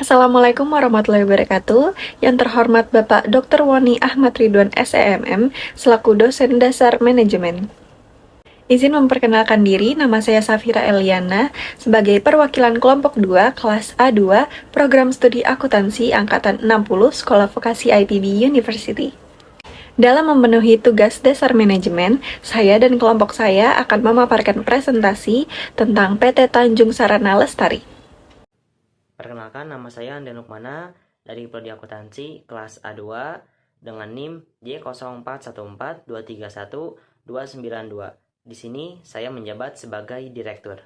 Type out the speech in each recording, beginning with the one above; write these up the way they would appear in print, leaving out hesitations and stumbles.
Assalamualaikum warahmatullahi wabarakatuh. Yang terhormat Bapak Dr. Woni Ahmad Ridwan SEMM selaku dosen dasar manajemen. Izin memperkenalkan diri, nama saya Safira Eliana sebagai perwakilan kelompok 2 kelas A2 program studi akuntansi angkatan 60 Sekolah Vokasi IPB University. Dalam memenuhi tugas dasar manajemen, saya dan kelompok saya akan memaparkan presentasi tentang PT Tanjung Sarana Lestari. Perkenalkan, nama saya Andan Lukmana dari Prodi Akuntansi kelas A2 dengan NIM J0414231292. Di sini saya menjabat sebagai direktur.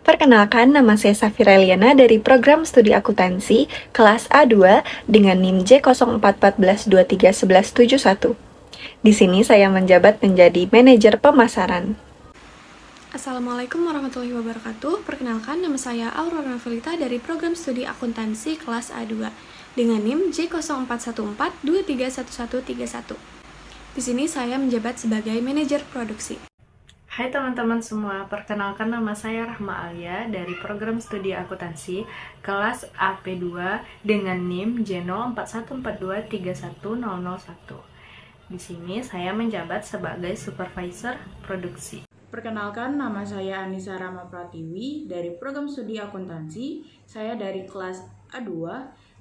Perkenalkan, nama saya Safira Eliana dari program studi akuntansi kelas A2 dengan NIM J0414231171. Di sini saya menjabat menjadi manajer pemasaran. Assalamualaikum warahmatullahi wabarakatuh. Perkenalkan, nama saya Aurora Novelita dari program studi akuntansi kelas A2 dengan NIM J0414231131. Di sini saya menjabat sebagai manajer produksi. Hai teman-teman semua, perkenalkan nama saya Rahma Alia dari program studi akuntansi kelas AP2 dengan NIM J0414231001. Di sini saya menjabat sebagai supervisor produksi. Perkenalkan, nama saya Anissa Rama Pratiwi dari program studi akuntansi. Saya dari kelas A2.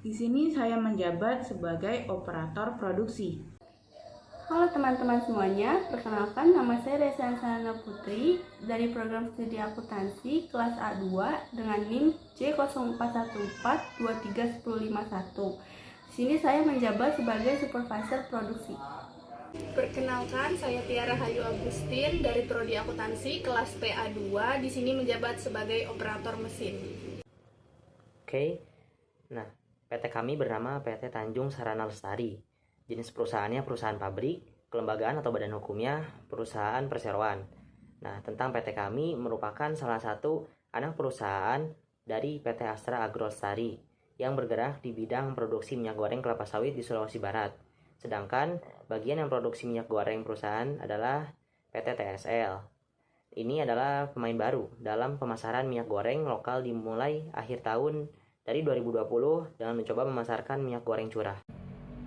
Di sini saya menjabat sebagai operator produksi. Halo teman-teman semuanya, perkenalkan nama saya Reza Sana Putri dari program studi akuntansi kelas A2 dengan NIM J0414231051. Di sini saya menjabat sebagai supervisor produksi. Perkenalkan, saya Tiara Hayu Agustin dari Prodi Akuntansi kelas PA2. Di sini menjabat sebagai operator mesin. Oke. Nah, PT kami bernama PT Tanjung Sarana Lestari. Jenis perusahaannya perusahaan pabrik, kelembagaan atau badan hukumnya perusahaan perseroan. Nah, tentang PT kami merupakan salah satu anak perusahaan dari PT Astra Agro Lestari yang bergerak di bidang produksi minyak goreng kelapa sawit di Sulawesi Barat. Sedangkan bagian yang produksi minyak goreng perusahaan adalah PT TSL. Ini adalah pemain baru dalam pemasaran minyak goreng lokal dimulai akhir tahun dari 2020 dengan mencoba memasarkan minyak goreng curah.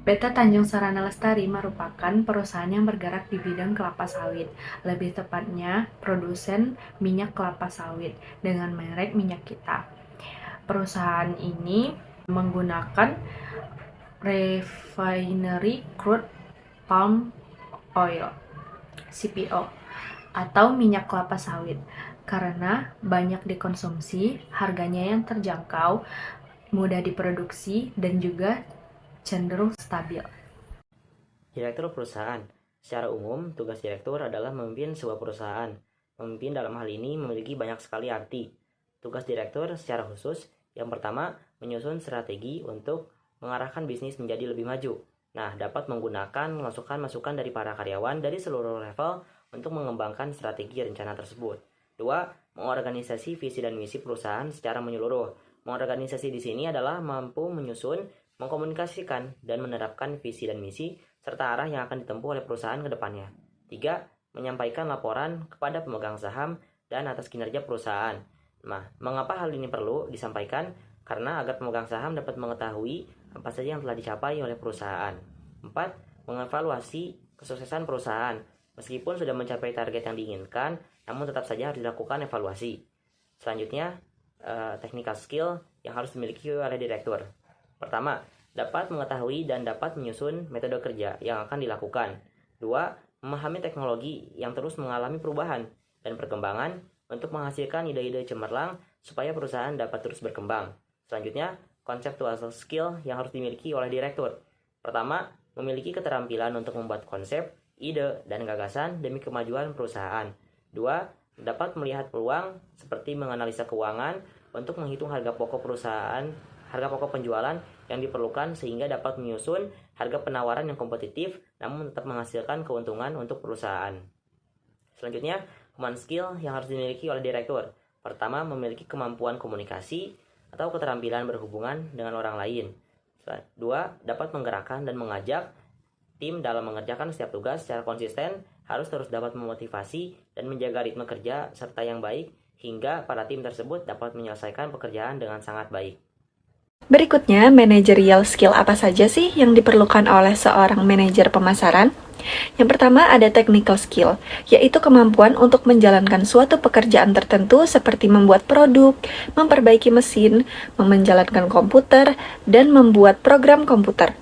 PT Tanjung Sarana Lestari merupakan perusahaan yang bergerak di bidang kelapa sawit, lebih tepatnya produsen minyak kelapa sawit dengan merek Minyak Kita. Perusahaan ini menggunakan Refinery Crude Palm Oil (CPO) atau minyak kelapa sawit karena banyak dikonsumsi, harganya yang terjangkau, mudah diproduksi, dan juga cenderung stabil. Direktur perusahaan. Secara umum, tugas direktur adalah memimpin sebuah perusahaan. Memimpin dalam hal ini memiliki banyak sekali arti. Tugas direktur secara khusus, yang pertama, menyusun strategi untuk mengarahkan bisnis menjadi lebih maju. Nah, dapat menggunakan masukan-masukan dari para karyawan dari seluruh level untuk mengembangkan strategi rencana tersebut. Dua, mengorganisasi visi dan misi perusahaan secara menyeluruh. Mengorganisasi di sini adalah mampu menyusun, mengkomunikasikan, dan menerapkan visi dan misi, serta arah yang akan ditempuh oleh perusahaan ke depannya. 3. Menyampaikan laporan kepada pemegang saham dan atas kinerja perusahaan. Nah, mengapa hal ini perlu disampaikan? Karena agar pemegang saham dapat mengetahui apa saja yang telah dicapai oleh perusahaan. 4. Mengevaluasi kesuksesan perusahaan. Meskipun sudah mencapai target yang diinginkan, namun tetap saja harus dilakukan evaluasi. Selanjutnya, technical skill yang harus dimiliki oleh direktur. Pertama, dapat mengetahui dan dapat menyusun metode kerja yang akan dilakukan. 2. Memahami teknologi yang terus mengalami perubahan dan perkembangan untuk menghasilkan ide-ide cemerlang supaya perusahaan dapat terus berkembang. Selanjutnya, conceptual skill yang harus dimiliki oleh direktur. Pertama, memiliki keterampilan untuk membuat konsep, ide, dan gagasan demi kemajuan perusahaan. 2. Dapat melihat peluang seperti menganalisa keuangan untuk menghitung harga pokok perusahaan, harga pokok penjualan yang diperlukan sehingga dapat menyusun harga penawaran yang kompetitif namun tetap menghasilkan keuntungan untuk perusahaan. Selanjutnya, command skill yang harus dimiliki oleh direktur. Pertama, memiliki kemampuan komunikasi atau keterampilan berhubungan dengan orang lain. 2. Dapat menggerakkan dan mengajak tim dalam mengerjakan setiap tugas secara konsisten, harus terus dapat memotivasi dan menjaga ritme kerja serta yang baik hingga para tim tersebut dapat menyelesaikan pekerjaan dengan sangat baik. Berikutnya, managerial skill apa saja sih yang diperlukan oleh seorang manajer pemasaran? Yang pertama ada technical skill, yaitu kemampuan untuk menjalankan suatu pekerjaan tertentu seperti membuat produk, memperbaiki mesin, menjalankan komputer, dan membuat program komputer.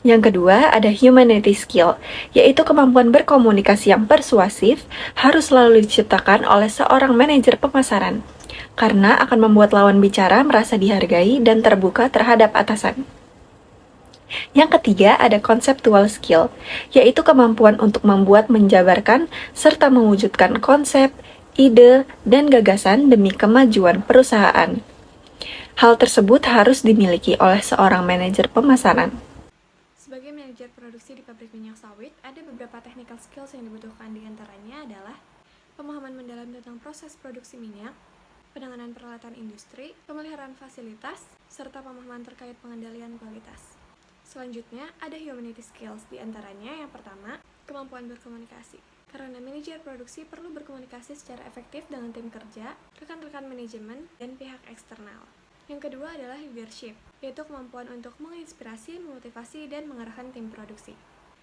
Yang kedua ada humanity skill, yaitu kemampuan berkomunikasi yang persuasif harus selalu diciptakan oleh seorang manajer pemasaran, karena akan membuat lawan bicara merasa dihargai dan terbuka terhadap atasan. Yang ketiga ada conceptual skill, yaitu kemampuan untuk membuat, menjabarkan, serta mewujudkan konsep, ide, dan gagasan demi kemajuan perusahaan. Hal tersebut harus dimiliki oleh seorang manajer pemasaran. Sebagai manajer produksi di pabrik minyak sawit, ada beberapa technical skills yang dibutuhkan. Di antaranya adalah pemahaman mendalam tentang proses produksi minyak, penanganan peralatan industri, pemeliharaan fasilitas, serta pemahaman terkait pengendalian kualitas. Selanjutnya, ada humanity skills. Di antaranya yang pertama, kemampuan berkomunikasi. Karena manajer produksi perlu berkomunikasi secara efektif dengan tim kerja, rekan-rekan manajemen, dan pihak eksternal. Yang kedua adalah leadership, yaitu kemampuan untuk menginspirasi, memotivasi, dan mengarahkan tim produksi.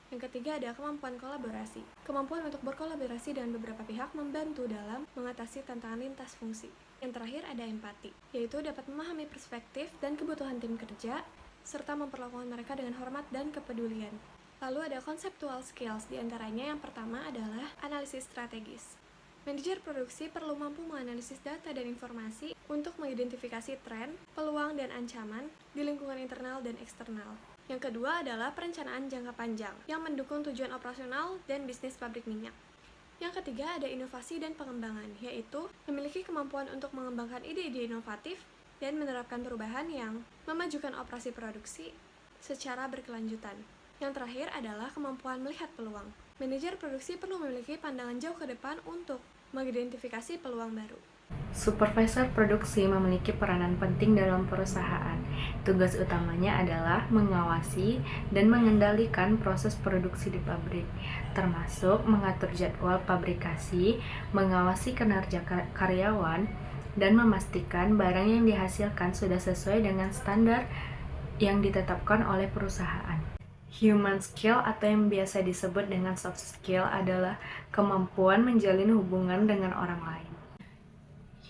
Yang ketiga ada kemampuan kolaborasi. Kemampuan untuk berkolaborasi dengan beberapa pihak membantu dalam mengatasi tantangan lintas fungsi. Yang terakhir ada empati, yaitu dapat memahami perspektif dan kebutuhan tim kerja, serta memperlakukan mereka dengan hormat dan kepedulian. Lalu ada conceptual skills, diantaranya yang pertama adalah analisis strategis. Manajer produksi perlu mampu menganalisis data dan informasi untuk mengidentifikasi tren, peluang, dan ancaman di lingkungan internal dan eksternal. Yang kedua adalah perencanaan jangka panjang yang mendukung tujuan operasional dan bisnis pabrik minyak. Yang ketiga ada inovasi dan pengembangan, yaitu memiliki kemampuan untuk mengembangkan ide-ide inovatif dan menerapkan perubahan yang memajukan operasi produksi secara berkelanjutan. Yang terakhir adalah kemampuan melihat peluang. Manajer produksi perlu memiliki pandangan jauh ke depan untuk mengidentifikasi peluang baru. Supervisor produksi memiliki peranan penting dalam perusahaan. Tugas utamanya adalah mengawasi dan mengendalikan proses produksi di pabrik, termasuk mengatur jadwal pabrikasi, mengawasi kinerja karyawan, dan memastikan barang yang dihasilkan sudah sesuai dengan standar yang ditetapkan oleh perusahaan. Human skill atau yang biasa disebut dengan soft skill adalah kemampuan menjalin hubungan dengan orang lain.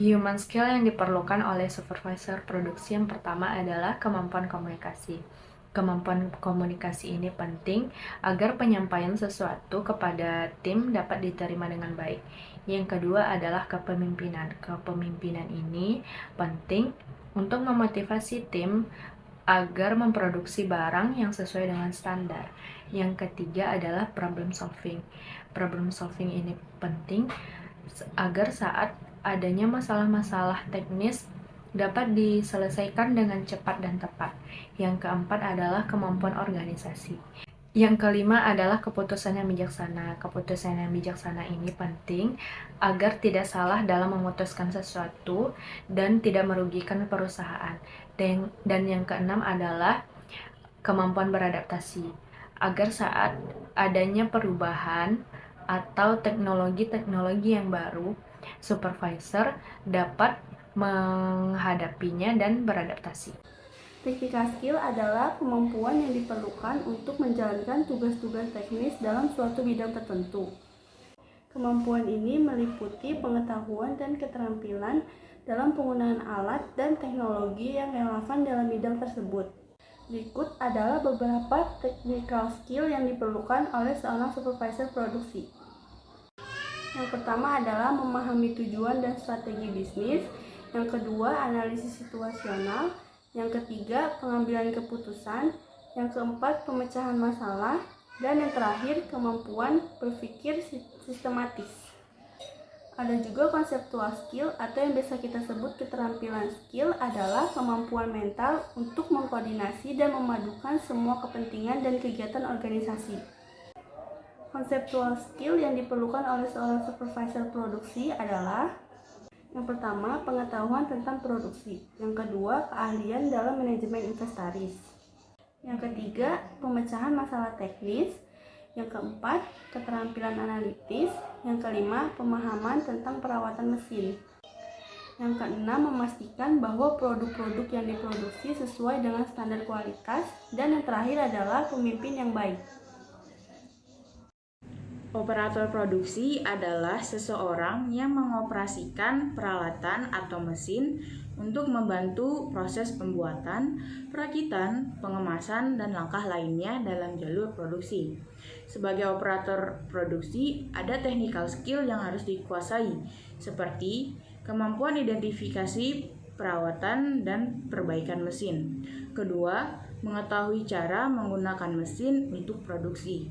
Human skill yang diperlukan oleh supervisor produksi yang pertama adalah kemampuan komunikasi. Kemampuan komunikasi ini penting agar penyampaian sesuatu kepada tim dapat diterima dengan baik. Yang kedua adalah kepemimpinan. Kepemimpinan ini penting untuk memotivasi tim agar memproduksi barang yang sesuai dengan standar. Yang ketiga adalah problem solving. Problem solving ini penting agar saat adanya masalah-masalah teknis dapat diselesaikan dengan cepat dan tepat. Yang keempat adalah kemampuan organisasi. Yang kelima adalah keputusan yang bijaksana. Keputusan yang bijaksana ini penting agar tidak salah dalam memutuskan sesuatu dan tidak merugikan perusahaan. Dan yang keenam adalah kemampuan beradaptasi. Agar saat adanya perubahan atau teknologi-teknologi yang baru, supervisor dapat menghadapinya dan beradaptasi. Technical skill adalah kemampuan yang diperlukan untuk menjalankan tugas-tugas teknis dalam suatu bidang tertentu. Kemampuan ini meliputi pengetahuan dan keterampilan dalam penggunaan alat dan teknologi yang relevan dalam bidang tersebut. Berikut adalah beberapa technical skill yang diperlukan oleh seorang supervisor produksi. Yang pertama adalah memahami tujuan dan strategi bisnis. Yang kedua, analisis situasional. Yang ketiga, pengambilan keputusan. Yang keempat, pemecahan masalah. Dan yang terakhir, kemampuan berpikir sistematis. Ada juga conceptual skill atau yang biasa kita sebut keterampilan skill adalah kemampuan mental untuk mengkoordinasi dan memadukan semua kepentingan dan kegiatan organisasi. Conceptual skill yang diperlukan oleh seorang supervisor produksi adalah yang pertama, pengetahuan tentang produksi. Yang kedua, keahlian dalam manajemen inventaris. Yang ketiga, pemecahan masalah teknis. Yang keempat, keterampilan analitis. Yang kelima, pemahaman tentang perawatan mesin. Yang keenam, memastikan bahwa produk-produk yang diproduksi sesuai dengan standar kualitas. Dan yang terakhir adalah pemimpin yang baik. Operator produksi adalah seseorang yang mengoperasikan peralatan atau mesin untuk membantu proses pembuatan, perakitan, pengemasan, dan langkah lainnya dalam jalur produksi. Sebagai operator produksi, ada technical skill yang harus dikuasai, seperti kemampuan identifikasi, perawatan, dan perbaikan mesin. Kedua, mengetahui cara menggunakan mesin untuk produksi.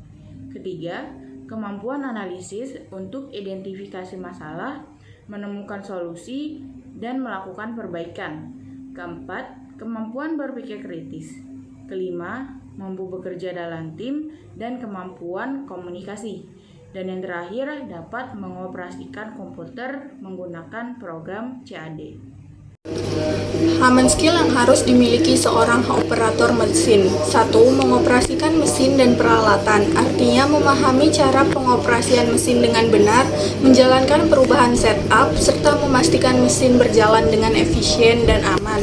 Ketiga, kemampuan analisis untuk identifikasi masalah, menemukan solusi, dan melakukan perbaikan. Keempat, kemampuan berpikir kritis. Kelima, mampu bekerja dalam tim dan kemampuan komunikasi. Dan yang terakhir, dapat mengoperasikan komputer menggunakan program CAD. Common skill yang harus dimiliki seorang operator mesin. 1. Mengoperasikan mesin dan peralatan, artinya memahami cara pengoperasian mesin dengan benar, menjalankan perubahan setup, serta memastikan mesin berjalan dengan efisien dan aman.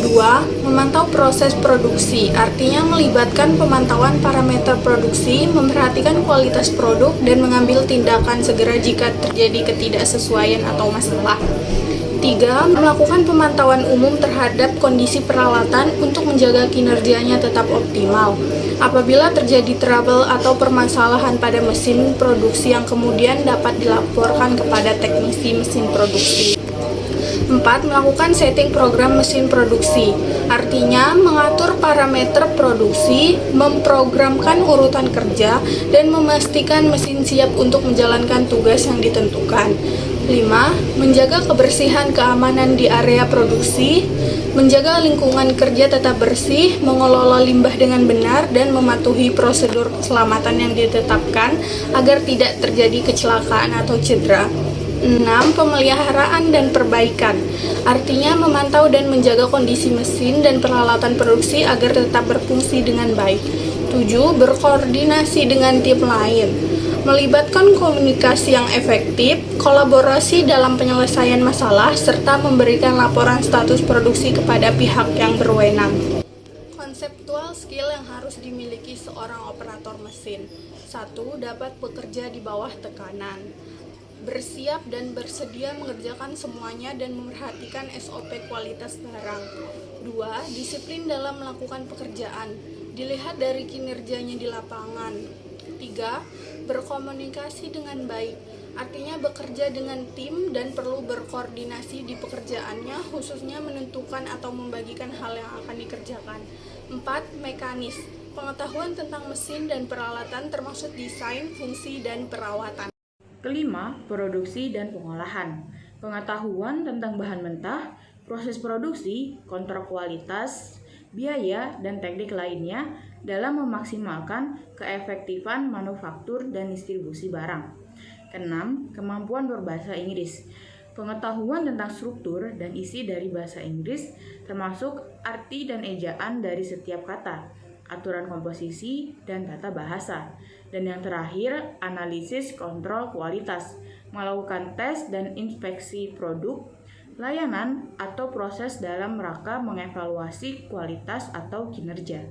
2. Memantau proses produksi, artinya melibatkan pemantauan parameter produksi, memperhatikan kualitas produk, dan mengambil tindakan segera jika terjadi ketidaksesuaian atau masalah. 3. Melakukan pemantauan umum terhadap kondisi peralatan untuk menjaga kinerjanya tetap optimal. Apabila terjadi trouble atau permasalahan pada mesin produksi yang kemudian dapat dilaporkan kepada teknisi mesin produksi. 4. Melakukan setting program mesin produksi, artinya mengatur parameter produksi, memprogramkan urutan kerja, dan memastikan mesin siap untuk menjalankan tugas yang ditentukan. 5. Menjaga kebersihan keamanan di area produksi, menjaga lingkungan kerja tetap bersih, mengelola limbah dengan benar, dan mematuhi prosedur keselamatan yang ditetapkan agar tidak terjadi kecelakaan atau cedera. 6. Pemeliharaan dan perbaikan, artinya memantau dan menjaga kondisi mesin dan peralatan produksi agar tetap berfungsi dengan baik. 7. Berkoordinasi dengan tim lain, melibatkan komunikasi yang efektif, kolaborasi dalam penyelesaian masalah, serta memberikan laporan status produksi kepada pihak yang berwenang. Konseptual skill yang harus dimiliki seorang operator mesin. 1. Dapat bekerja di bawah tekanan, bersiap dan bersedia mengerjakan semuanya dan memperhatikan SOP kualitas barang. 2. Disiplin dalam melakukan pekerjaan, dilihat dari kinerjanya di lapangan. 3. Berkomunikasi dengan baik, artinya bekerja dengan tim dan perlu berkoordinasi di pekerjaannya, khususnya menentukan atau membagikan hal yang akan dikerjakan. 4. Mekanis, pengetahuan tentang mesin dan peralatan termasuk desain, fungsi, dan perawatan. Kelima, produksi dan pengolahan. Pengetahuan tentang bahan mentah, proses produksi, kontrol kualitas, biaya, dan teknik lainnya dalam memaksimalkan keefektifan manufaktur dan distribusi barang. Keenam, kemampuan berbahasa Inggris. Pengetahuan tentang struktur dan isi dari bahasa Inggris, termasuk arti dan ejaan dari setiap kata, aturan komposisi, dan tata bahasa. Dan yang terakhir, analisis kontrol kualitas, melakukan tes dan inspeksi produk, layanan, atau proses dalam rangka mengevaluasi kualitas atau kinerja.